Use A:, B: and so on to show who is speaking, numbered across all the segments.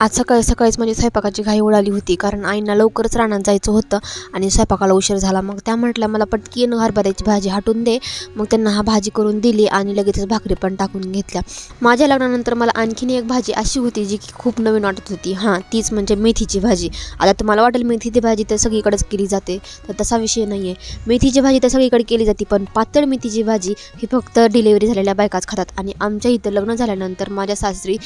A: आज सकाळी सकाळीच म्हणजे स्वयंपाकाची घाई उडाली होती, कारण आईंना लवकरच रानात जायचं होतं आणि स्वयंपाकाला उशीर झाला. मग त्या म्हटल्या मला पटकीन हरभऱ्याची भाजी हटून दे. मग त्यांना भाजी करून दिली आणि लगेचच भाकरी पण टाकून घेतल्या. माझ्या लग्नानंतर मला आणखीन एक भाजी अशी होती जी की खूप नवीन वाटत होती. तीच म्हणजे मेथीची भाजी. आता तुम्हाला वाटेल मेथीची भाजी तर सगळीकडेच केली जाते, तर तसा विषय नाही आहे. मेथीची भाजी तर सगळीकडे केली जाते, पण पातळ मेथीची भाजी ही फक्त डिलिव्हरी झालेल्या बायकाच खातात. आणि आमच्या इथं लग्न झाल्यानंतर माझ्या सासरी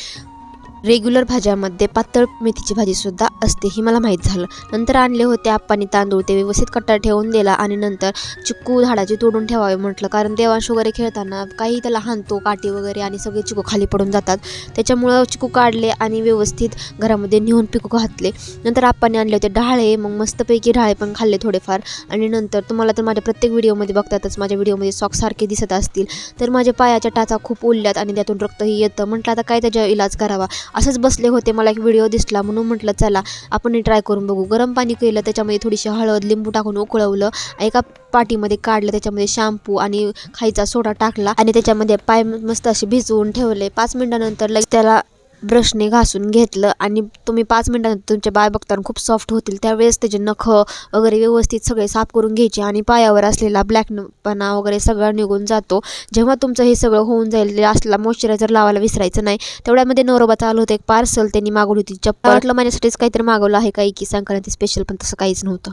A: रेग्युलर भाज्यामध्ये पातळ मेथीची भाजीसुद्धा असते, ही मला माहीत झालं. नंतर आणले होते आप्पांनी तांदूळ, ते व्यवस्थित कट्टा ठेवून दिला आणि नंतर चिक्कू झाडाची तोडून ठेवावे म्हटलं, कारण देवांश वगैरे खेळताना काही त्याला हाणतो काठी वगैरे आणि सगळे चिक्कू खाली पडून जातात. त्याच्यामुळं चिक्कू काढले आणि व्यवस्थित घरामध्ये नेऊन पिकू घातले. नंतर आप्पांनी आणले होते डाळे, मग मस्तपैकी डाळे पण खाल्ले थोडेफार. आणि नंतर तुम्हाला तर माझ्या प्रत्येक व्हिडिओमध्ये बघतातच, माझ्या व्हिडिओमध्ये सॉक्स सारखे दिसत असतील, तर माझ्या पायाच्या टाचा खूप ओढल्यात आणि त्यातून रक्तही येतं. म्हटलं आता काय त्याचा इलाज करावा. असंच बसले होते, मला एक व्हिडिओ दिसला म्हणून म्हटलं चला आपण ट्राय करून बघू. गरम पाणी केलं, त्याच्यामध्ये थोडीशी हळद लिंबू टाकून उकळवलं, एका पाटीमध्ये काढलं, त्याच्यामध्ये शॅम्पू आणि खायचा सोडा टाकला आणि त्याच्यामध्ये पाय मस्त असे भिजवून ठेवले. 5 मिनिटानंतर लगेच त्याला ब्रशने घासून घेतलं आणि तुम्ही 5 मिनिटानंतर तुमचे पाय बघताना खूप सॉफ्ट होतील. त्यावेळेस त्याचे नखं वगैरे व्यवस्थित सगळे साफ करून घ्यायचे आणि पायावर असलेला ब्लॅकपणा वगैरे सगळं निघून जातो. जेव्हा तुमचं हे सगळं होऊन जाईल, असला मॉइश्चरायझर लावायला विसरायचं नाही. तेवढ्यामध्ये नवरोबाचं आलं होतं एक पार्सल, त्यांनी मागवली होती चप्पल. वाटलं माझ्यासाठीच काहीतरी मागवलं आहे काही की संक्रांती स्पेशल, पण तसं काहीच नव्हतं.